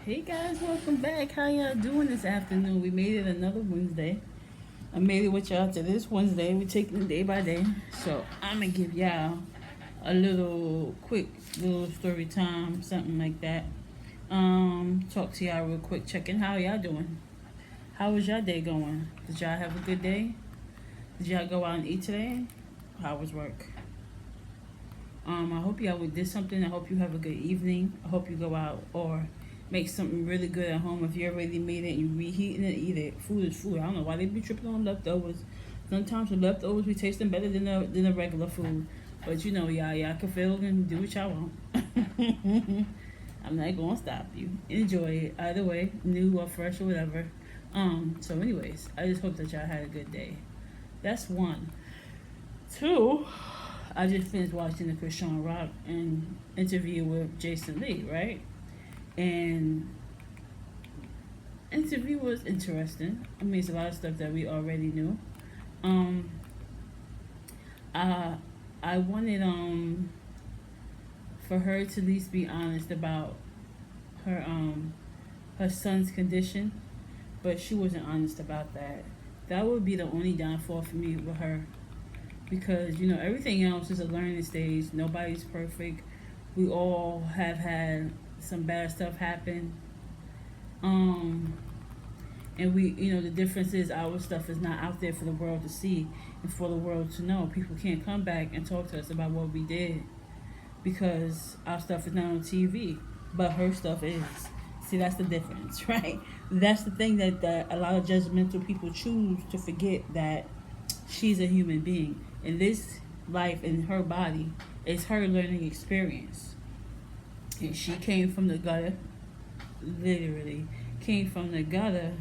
Hey guys, welcome back. How y'all doing this afternoon? We made it another Wednesday. I made it with y'all to this Wednesday. We're taking it day by day. So I'm gonna give y'all a little quick little story time, something like that. Talk to y'all real quick, checking how y'all doing. How was y'all day going? Did y'all have a good day? Did y'all go out and eat today? How was work? I hope y'all did something. I hope you have a good evening. I hope you go out or make something really good at home. If you already made it, you reheating it, eat it. Food is food. I don't know why they be tripping on leftovers. Sometimes the leftovers be tasting better than the regular food. But you know, y'all can feel and do what y'all want. I'm not gonna stop you. Enjoy it either way, new or fresh or whatever. So anyways, I just hope that y'all had a good day. That's one. Two, I just finished watching the Krishan Rock and interview with Jason Lee, right? And interview was interesting. I mean, it's a lot of stuff that we already knew. Um, I I wanted for her to at least be honest about her her son's condition, but she wasn't honest about that. That would be the only downfall for me with her because you know everything else is a learning stage. Nobody's perfect. We all have had some bad stuff happen. Um, and we, you know, the difference is our stuff is not out there for the world to see and for the world to know. People can't come back and talk to us about what we did because our stuff is not on TV, but her stuff is. See, that's the difference, right? That's the thing that a lot of judgmental people choose to forget that she's a human being. And this life in her body is her learning experience. And she came from the gutter, literally, came from the gutter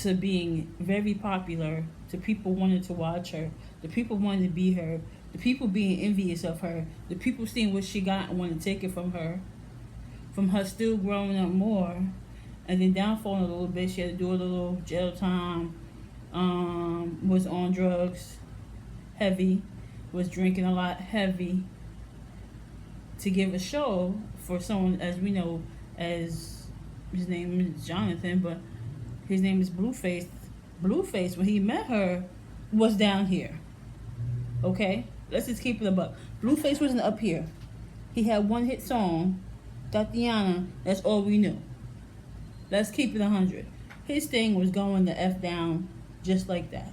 to being very popular, to people wanting to watch her, the people wanting to be her, the people being envious of her, the people seeing what she got and wanting to take it from her still growing up more, and then downfalling a little bit. She had to do a little jail time, was on drugs, heavy, was drinking a lot, heavy, to give a show for someone as we know as his name is Jonathan, but his name is Blueface. Blueface, when he met her, was down here. Okay? Let's just keep it a buck. Blueface wasn't up here. He had one hit song, Tatiana, that's all we knew. Let's keep it 100. His thing was going the F down just like that.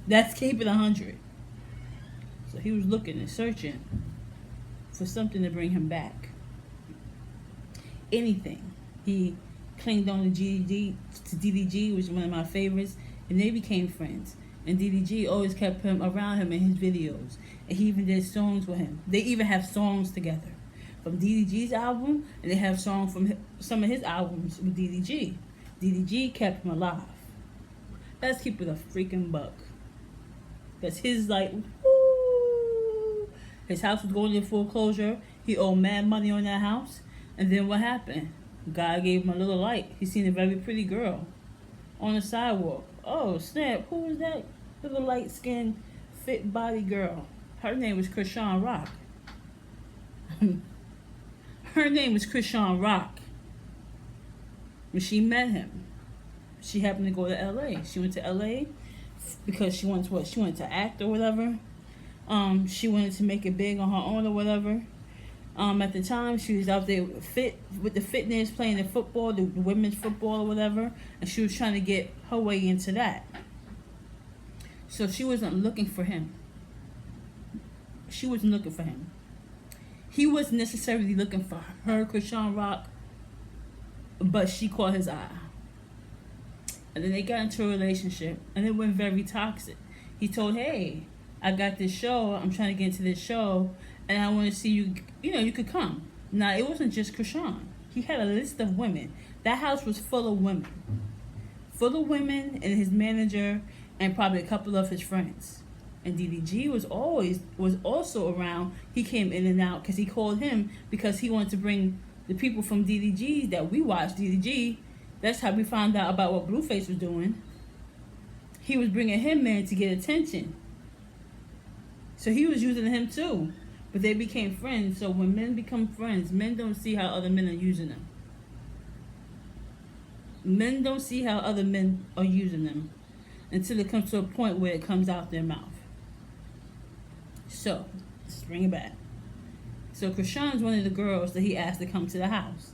Let's keep it 100. So he was looking and searching for something to bring him back. Anything. He clinged on to DDG, which is one of my favorites, and they became friends. And DDG always kept him around him in his videos, and he even did songs with him. They even have songs together from DDG's album, and they have songs from some of his albums with DDG. DDG kept him alive. Let's keep it a freaking buck. That's his like. Woo! His house was going into foreclosure. He owed mad money on that house, and then what happened? God gave him a little light. He seen a very pretty girl on the sidewalk. Oh, snap. Who was that little light-skinned, fit body girl? Her name was Krishan Rock. Her name was Krishan Rock. When she met him, she happened to go to L.A. She went to L.A. because she wanted to what? She wanted to act or whatever. She wanted to make it big on her own or whatever. At the time, she was out there fit with the fitness, playing the football, the women's football or whatever, and she was trying to get her way into that. So she wasn't looking for him. She wasn't looking for him. He wasn't necessarily looking for her, Krishan Rock, but she caught his eye. And then they got into a relationship, and it went very toxic. He told, hey, I got this show, I'm trying to get into this show, and I want to see you, you know, you could come. Now, it wasn't just Krishan. He had a list of women. That house was full of women. Full of women and his manager and probably a couple of his friends. And DDG was also around. He came in and out because he called him because he wanted to bring the people from DDG that we watched, DDG. That's how we found out about what Blueface was doing. He was bringing him in to get attention. So he was using him too. but they became friends. So when men become friends, men don't see how other men are using them. Men don't see how other men are using them until it comes to a point where it comes out their mouth. So, let's bring it back. So Krishan's one of the girls that he asked to come to the house.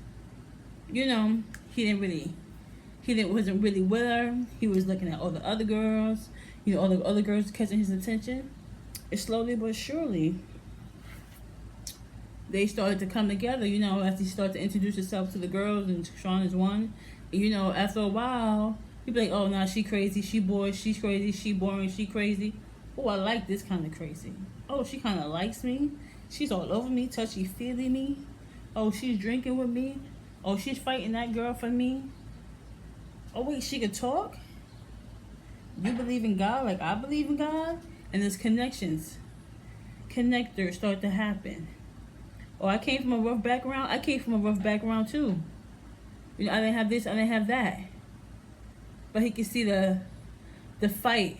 You know, wasn't really with her. He was looking at all the other girls. You know, all the other girls catching his attention. And slowly but surely, they started to come together. You know, as he started to introduce himself to the girls, and Krishan is one. And, you know, after a while, he'd be like, "Oh, nah, she crazy. She bored. She's crazy. She boring. She crazy. Oh, I like this kind of crazy. Oh, she kind of likes me. She's all over me, touchy feeling me. Oh, she's drinking with me. Oh, she's fighting that girl for me. Oh, wait, she could talk? You believe in God like I believe in God?" And there's connectors start to happen. Oh, I came from a rough background. I came from a rough background too. You know, I didn't have this, I didn't have that. But he could see the fight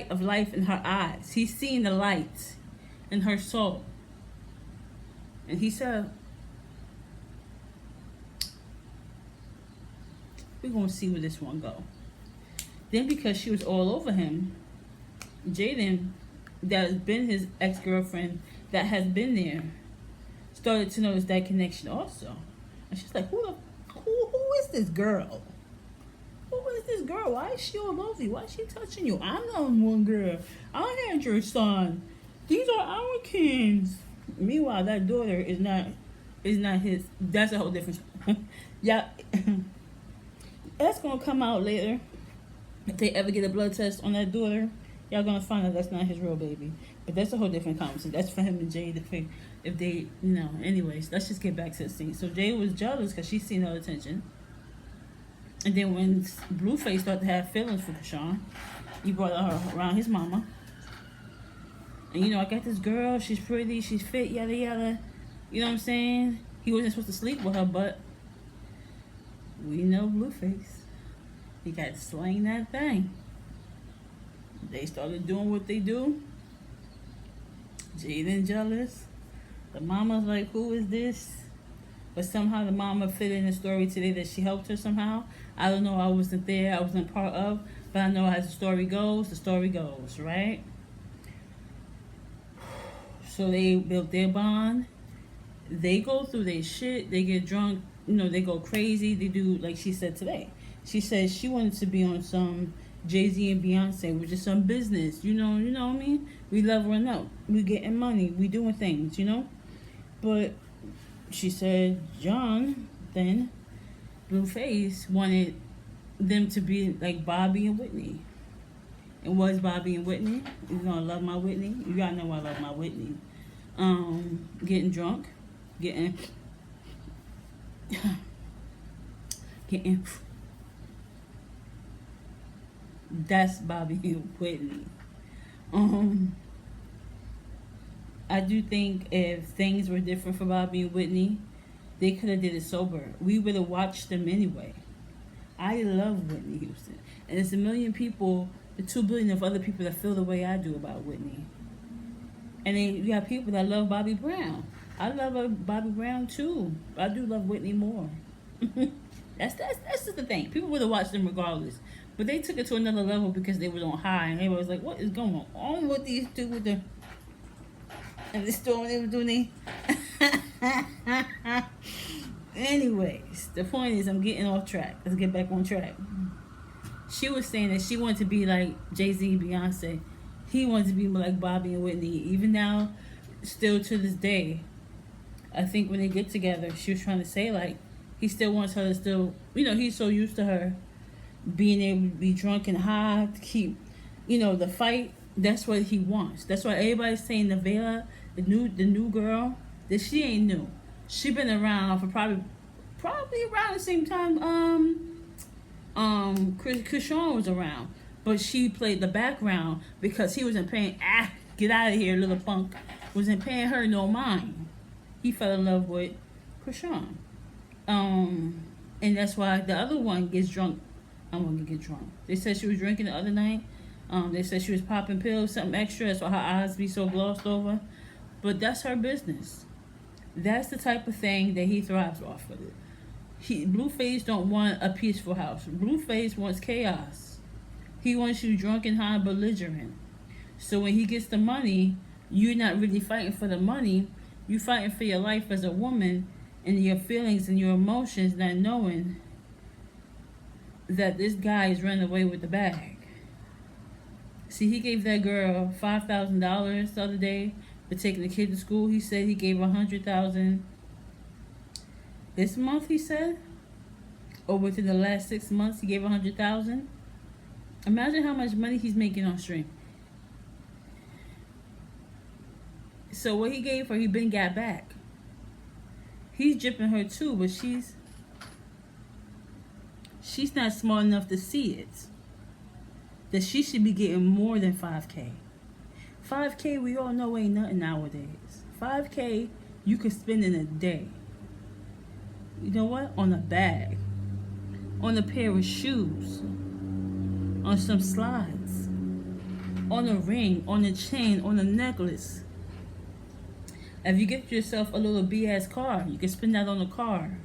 of life in her eyes. He's seen the light in her soul. And he said, we're going to see where this one go. Then because she was all over him, Jaden, that has been his ex-girlfriend, that has been there, started to notice that connection also. And she's like, who is this girl? Who is this girl? Why is she all over you? Why is she touching you? I'm not one girl. I had your son. These are our kids. Meanwhile, that daughter is not his. That's a whole different. Yeah, that's gonna come out later. If they ever get a blood test on that daughter, y'all gonna find out that's not his real baby. But that's a whole different conversation. That's for him and Jay to figure. If they, you know. Anyways, let's just get back to the scene. So Jay was jealous because she's seen no attention. And then when Blueface started to have feelings for Krishan, he brought her around his mama. And you know, I got this girl, she's pretty, she's fit, yada yada. You know what I'm saying? He wasn't supposed to sleep with her, but we know Blueface. He got to slang that thing. They started doing what they do. Jaden jealous. The mama's like, who is this? But somehow the mama fit in the story today that she helped her somehow. I don't know, I wasn't there, I wasn't part of, but I know as the story goes, right? So they built their bond. They go through their shit, they get drunk, you know, they go crazy, they do like she said today. She said she wanted to be on some Jay-Z and Beyonce, which is some business, you know what I mean? We leveling up, we getting money, we doing things, you know? But she said John, then, Blueface, wanted them to be like Bobby and Whitney. And was Bobby and Whitney? You gonna love my Whitney? You gotta know I love my Whitney. Getting drunk, getting that's Bobby and Whitney. I do think if things were different for Bobby and Whitney, they could have did it sober. We would have watched them anyway. I love Whitney Houston. And there's a million people, the 2 billion of other people that feel the way I do about Whitney. And then you have people that love Bobby Brown. I love Bobby Brown too. But I do love Whitney more. That's just the thing. People would have watched them regardless. But they took it to another level because they was on high. And everybody was like, what is going on with these two with the... And the store when they were doing Anyways, the point is I'm getting off track. Let's get back on track. She was saying that she wanted to be like Jay-Z and Beyonce. He wanted to be like Bobby and Whitney. Even now, still to this day, I think when they get together, she was trying to say like, he still wants her to still, you know, he's so used to her being able to be drunk and high, to keep, you know, the fight. That's what he wants. That's why everybody's saying Nevaeh, the new girl, that she ain't new. She been around for probably around the same time Krishan was around, but she played the background because he wasn't paying. Get out of here, little punk. Wasn't paying her no mind. He fell in love with Krishan, and that's why the other one gets drunk. I'm gonna get drunk. They said she was drinking the other night. They said she was popping pills, something extra. That's why her eyes be so glossed over. But that's her business. That's the type of thing that he thrives off of it. Blueface don't want a peaceful house. Blueface wants chaos. He wants you drunk and high, belligerent. So when he gets the money, you're not really fighting for the money. You're fighting for your life as a woman and your feelings and your emotions, not knowing that this guy is running away with the bag. See, he gave that girl $5,000 the other day for taking the kid to school. He said he gave $100,000 this month. He said, or within the last 6 months, he gave $100,000. Imagine how much money he's making on stream. So what he gave her, he been got back. He's gypping her too, but she's not smart enough to see it. That she should be getting more than 5K. 5K, we all know ain't nothing nowadays. 5K, you could spend in a day. You know what? On a bag. On a pair of shoes. On some slides. On a ring. On a chain. On a necklace. If you get yourself a little BS car, you can spend that on a car.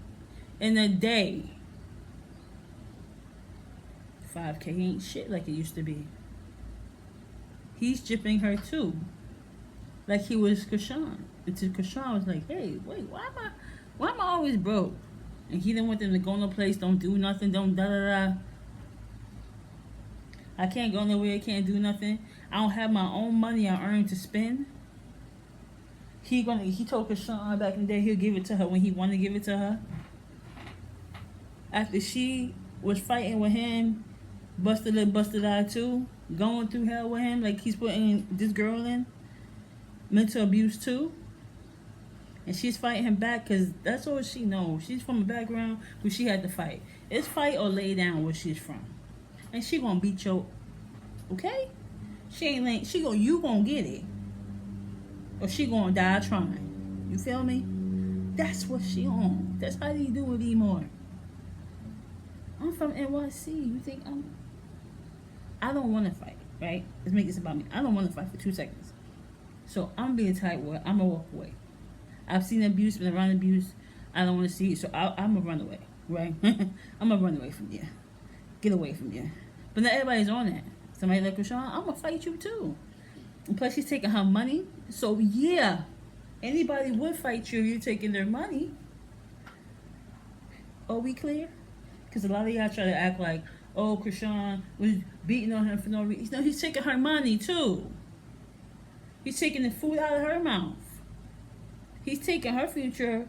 In a day. 5K ain't shit like it used to be. He's gypping her too. Like he was Krishan. Until Krishan was like, hey, wait, why am I always broke? And he didn't want them to go no place, don't do nothing, don't da da da. I can't go nowhere, can't do nothing. I don't have my own money I earn to spend. He told Krishan back in the day he'll give it to her when he wanted to give it to her. After she was fighting with him, busted lip, busted eye too, going through hell with him, like he's putting this girl in mental abuse too. And she's fighting him back because that's all she knows. She's from a background where she had to fight. It's fight or lay down where she's from. And she gonna beat your, okay? You gonna get it. Or she gonna die trying. You feel me? That's what she on. That's how you do it anymore. I'm from NYC. You think I don't want to fight, right? Let's make this about me. I don't want to fight for 2 seconds. So I'm being tight with. I'm gonna walk away. I've seen abuse, been around abuse. I don't want to see it, so I'm gonna run away, right? I'm gonna run away from you. Get away from you. But not everybody's on that. Somebody like Krishan, I'm gonna fight you too. And plus, she's taking her money. So yeah, anybody would fight you if you're taking their money. Are we clear? Because a lot of y'all try to act like, oh, Krishan was beating on her for no reason. No, he's taking her money too. He's taking the food out of her mouth. He's taking her future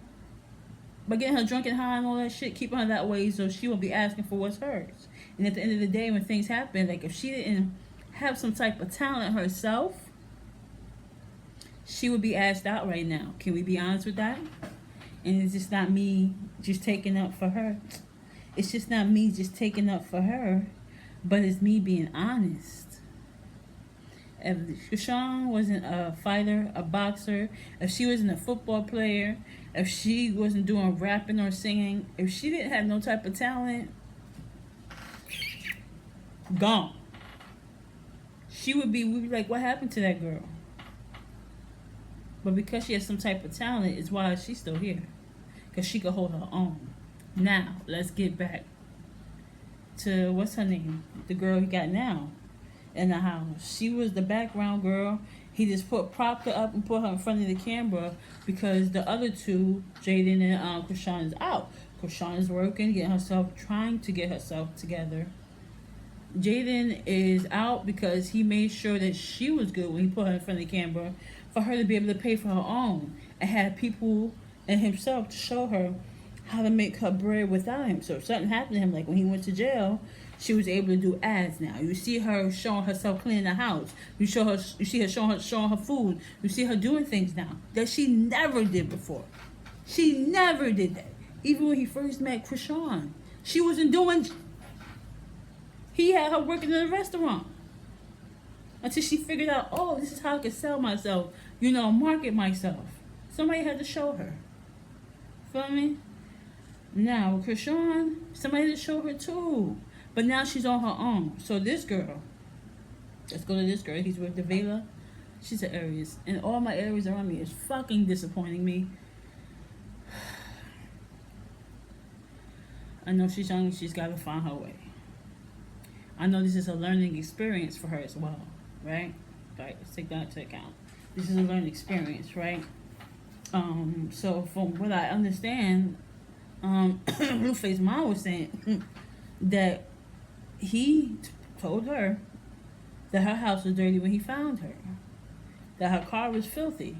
by getting her drunk and high and all that shit, keeping her that way so she won't be asking for what's hers. And at the end of the day, when things happen, like if she didn't have some type of talent herself, she would be asked out right now. Can we be honest with that? And it's just not me just taking up for her. It's just not me just taking up for her, but it's me being honest. If Krishan wasn't a fighter, a boxer, if she wasn't a football player, if she wasn't doing rapping or singing, if she didn't have no type of talent, gone. We'd be like, what happened to that girl? But because she has some type of talent is why she's still here. Because she could hold her own. Now, let's get back to, what's her name? The girl he got now in the house. She was the background girl. He just propped her up and put her in front of the camera because the other two, Jaden and Krishan, is out. Krishan is working, trying to get herself together. Jaden is out because he made sure that she was good when he put her in front of the camera for her to be able to pay for her own and have people and himself to show her how to make her bread without him. So if something happened to him, like when he went to jail, she was able to do ads now. You see her showing herself cleaning the house. You see her showing her food. You see her doing things now that she never did before. She never did that. Even when he first met Krishan, she wasn't doing. He had her working in a restaurant until she figured out, oh, this is how I can sell myself, market myself. Somebody had to show her. Feel me? Now, Krishan, somebody had to show her too. But now she's on her own. So this girl, let's go to this girl. He's with Devela. She's an Aries, and all my Aries around me is fucking disappointing me. I know she's young. She's got to find her way. I know this is a learning experience for her as well, right? Right. Let's take that into account. This is a learning experience, right? So from what I understand, Blueface mom was saying that he told her that her house was dirty when he found her, that her car was filthy.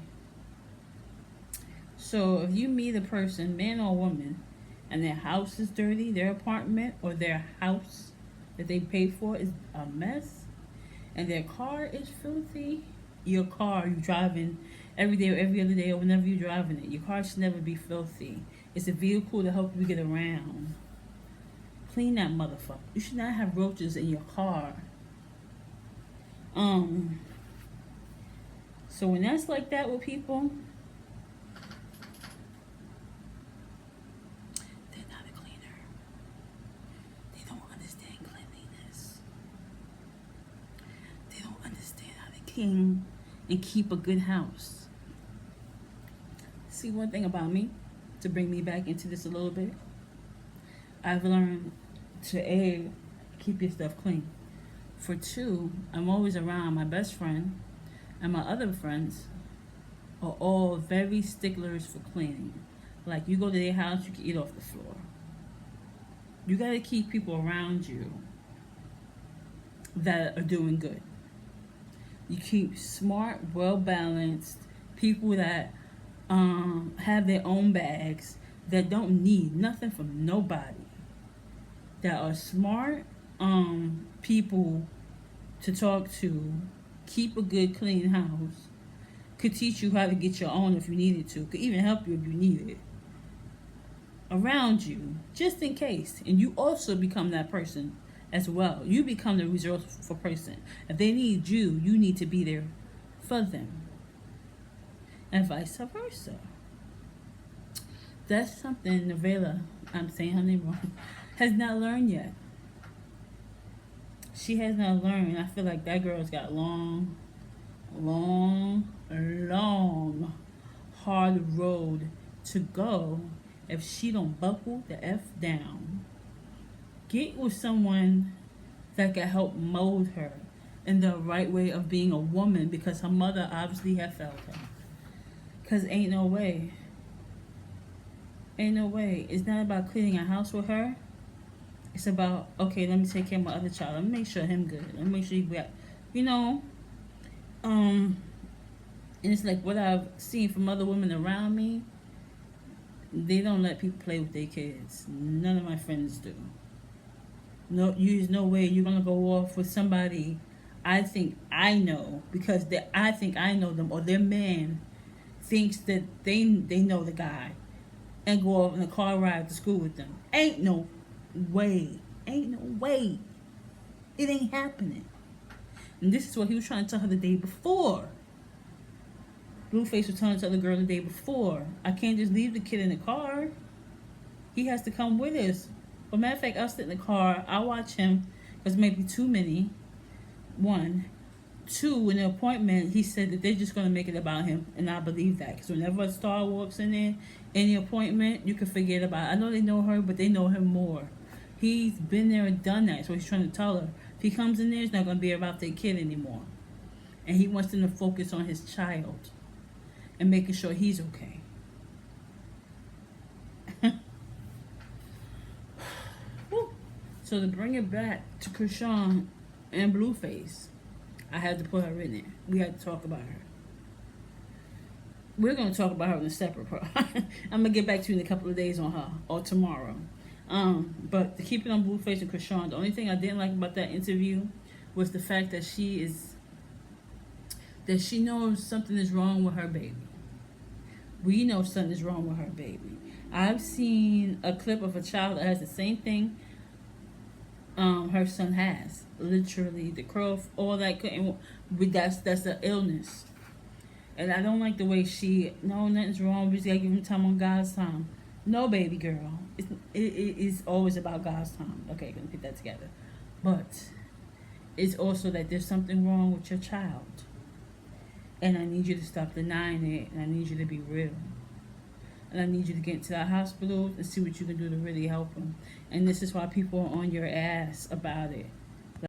So if you meet a person, man or woman, and their house is dirty, their apartment or their house that they paid for is a mess, and their car is filthy, your car you driving every day or every other day or whenever you're driving it, your car should never be filthy. It's a vehicle to help you get around. Clean that motherfucker. You should not have roaches in your car. So when that's like that with people, they're not a cleaner. They don't understand cleanliness. They don't understand how to clean and keep a good house. See, one thing about me, to bring me back into this a little bit, I've learned to A, keep your stuff clean. For two, I'm always around my best friend and my other friends are all very sticklers for cleaning. Like, you go to their house, you can eat off the floor. You gotta keep people around you that are doing good. You keep smart, well-balanced people that have their own bags, that don't need nothing from nobody, that are smart people to talk to, keep a good clean house, could teach you how to get your own if you needed to, could even help you if you needed it, around you, just in case. And you also become that person as well. You become the resourceful person. If they need you, you need to be there for them, and vice versa. That's something Nevela, I'm saying her name wrong, has not learned yet. She has not learned. I feel like that girl's got long, hard road to go if she don't buckle the F down. Get with someone that can help mold her in the right way of being a woman, because her mother obviously had failed her. Because ain't no way. Ain't no way. It's not about cleaning a house with her. It's about, okay, let me take care of my other child. Let me make sure him good. Let me make sure he got, you know. And it's like what I've seen from other women around me. They don't let people play with their kids. None of my friends do. No, there's no way you're gonna go off with somebody I think I know, because I think I know them, or their man thinks that they know the guy, and go off in a car ride to school with them. Ain't no way. Ain't no way. It ain't happening. And this is what he was trying to tell her the day before. Blueface was trying to tell the girl the day before, I can't just leave the kid in the car. He has to come with us. But matter of fact, I'll sit in the car. I'll watch him. Because maybe too many. One. Two, in the appointment, he said that they're just going to make it about him. And I believe that. Because whenever a star walks in there, in the appointment, you can forget about it. I know they know her, but they know him more. He's been there and done that. So he's trying to tell her. If he comes in there, it's not going to be about their kid anymore. And he wants them to focus on his child. And making sure he's okay. So to bring it back to Chrisean and Blueface, I had to put her in there. We had to talk about her. We're going to talk about her in a separate part. I'm going to get back to you in a couple of days on her, or tomorrow. But to keep it on Blueface and Chrisean, the only thing I didn't like about that interview was the fact that she knows something is wrong with her baby. We know something is wrong with her baby. I've seen a clip of a child that has the same thing her son has. Literally, the curl, all that. That's an illness. And I don't like the way nothing's wrong. We just gotta give him time on God's time. No, baby girl. It is always about God's time. Okay, gonna put that together. But it's also that there's something wrong with your child. And I need you to stop denying it, and I need you to be real. And I need you to get into that hospital and see what you can do to really help them. And this is why people are on your ass about it.